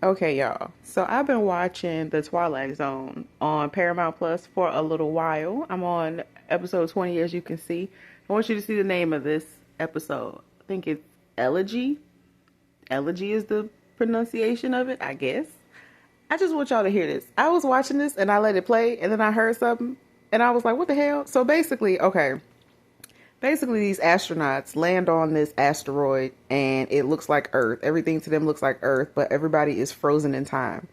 Okay, y'all. So I've been watching The Twilight Zone on Paramount Plus for a little while. I'm on episode 20, as you can see. I want you to see the name of this episode. I think it's Elegy. Elegy is the pronunciation of it, I guess. I just want y'all to hear this. I was watching this and I let it play, and then I heard something, and I was like, what the hell? So basically, okay. Basically, these astronauts land on this asteroid and it looks like Earth. Everything to them looks like Earth, but everybody is frozen in time.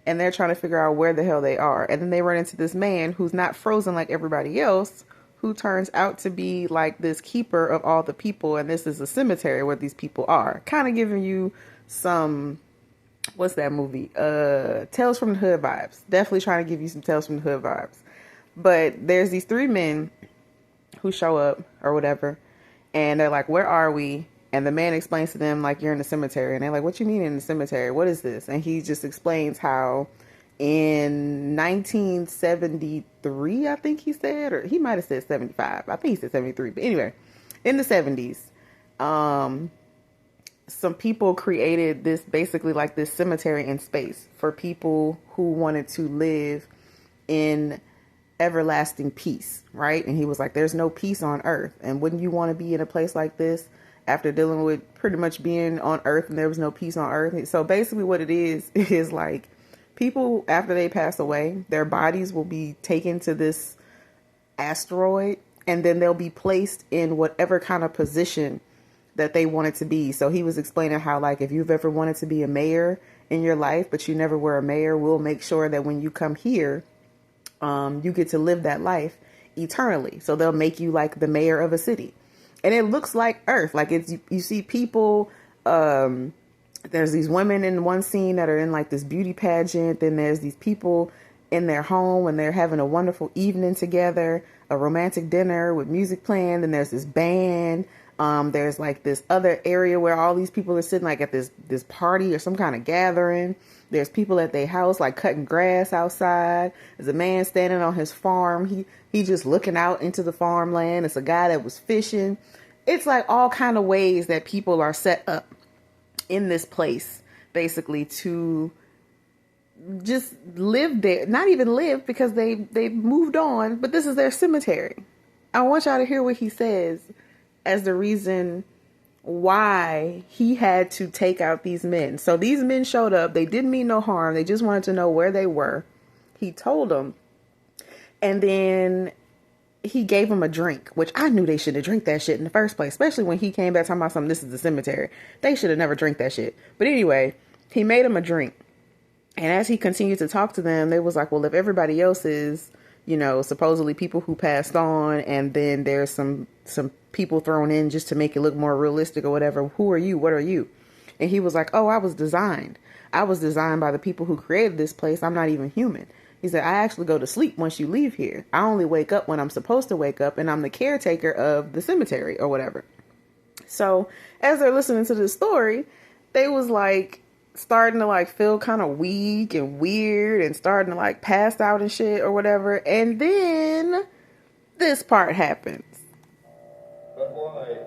And they're trying to figure out where the hell they are. And then they run into this man who's not frozen like everybody else, who turns out to be like this keeper of all the people. And this is a cemetery where these people are. Kind of giving you some, what's that movie? Tales from the Hood vibes. Definitely trying to give you some Tales from the Hood vibes. But there's these three men who show up or whatever, and they're like, where are we? And the man explains to them, like, you're in the cemetery. And they're like, what you mean in the cemetery? What is this? And he just explains how in 1973, I think he said, or he might have said 75. I think he said 73. But anyway, in the 70s, some people created this, basically like this cemetery in space for people who wanted to live in everlasting peace, right? And he was like, there's no peace on earth. And wouldn't you want to be in a place like this after dealing with pretty much being on earth and there was no peace on earth? So basically what it is like people, after they pass away, their bodies will be taken to this asteroid, and then they'll be placed in whatever kind of position that they want it to be. So he was explaining how, like, if you've ever wanted to be a mayor in your life, but you never were a mayor, we'll make sure that when you come here, you get to live that life eternally. So they'll make you like the mayor of a city, and it looks like Earth. Like, it's, you see people, there's these women in one scene that are in like this beauty pageant. Then there's these people in their home and they're having a wonderful evening together, a romantic dinner with music playing. Then there's this band. There's like this other area where all these people are sitting like at this party or some kind of gathering. There's people at their house like cutting grass outside. There's a man standing on his farm. He just looking out into the farmland. It's a guy that was fishing. It's like all kind of ways that people are set up in this place, basically, to just live there. Not even live, because they moved on, but this is their cemetery. I want y'all to hear what he says as the reason why he had to take out these men. So these men showed up. They didn't mean no harm. They just wanted to know where they were. He told them. And then he gave them a drink, which I knew they should have drank that shit in the first place, especially when he came back talking about something, this is the cemetery. They should have never drank that shit. But anyway, he made them a drink. And as he continued to talk to them, they was like, well, if everybody else is, supposedly people who passed on, and then there's some people thrown in just to make it look more realistic or whatever, who are you? What are you? And he was like, oh, I was designed by the people who created this place. I'm not even human. He said, I actually go to sleep once you leave here. I only wake up when I'm supposed to wake up, and I'm the caretaker of the cemetery or whatever. So as they're listening to this story, they was like starting to like feel kind of weak and weird and starting to like pass out and shit or whatever. And then this part happens. But why?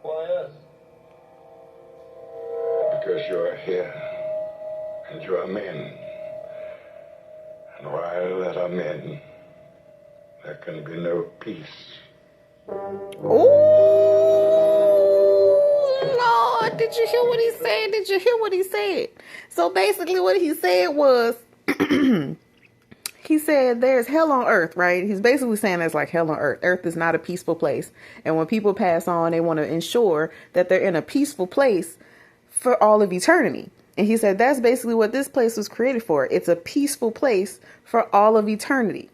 Why us? Because you're here, and you're men. And while there are men, there can be no peace. Oh, Lord, did you hear what he said? Did you hear what he said? So basically what he said was, he said there's hell on earth, right? He's basically saying there's like hell on earth. Earth is not a peaceful place. And when people pass on, they want to ensure that they're in a peaceful place for all of eternity. And he said that's basically what this place was created for. It's a peaceful place for all of eternity.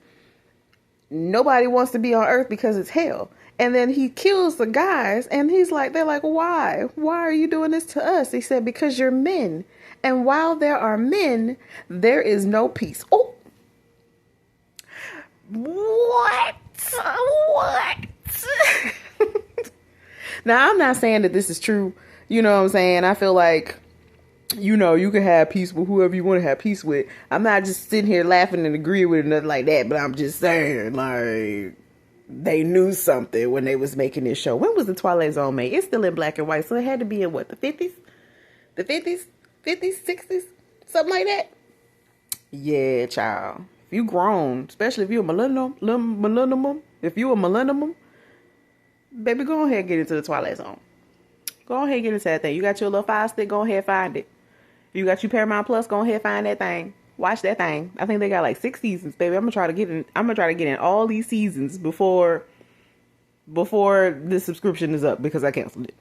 Nobody wants to be on earth because it's hell. And then he kills the guys, and they're like, why? Why are you doing this to us? He said, because you're men. And while there are men, there is no peace. Oh, what? What? Now, I'm not saying that this is true. You know what I'm saying? I feel like, you can have peace with whoever you want to have peace with. I'm not just sitting here laughing and agreeing with nothing like that, but I'm just saying, like, they knew something when they was making this show. When was the Twilight Zone made? It's still in black and white, so it had to be in what, the 50s? The 50s? 50s, 60s, something like that. Yeah, child. If you grown, especially if you a millennium, baby, go ahead and get into the Twilight Zone. Go ahead and get into that thing. You got your little Fire Stick, go ahead and find it. You got your Paramount Plus, go ahead and find that thing. Watch that thing. I think they got like 6 seasons, baby. I'm gonna try to get in all these seasons before the subscription is up because I canceled it.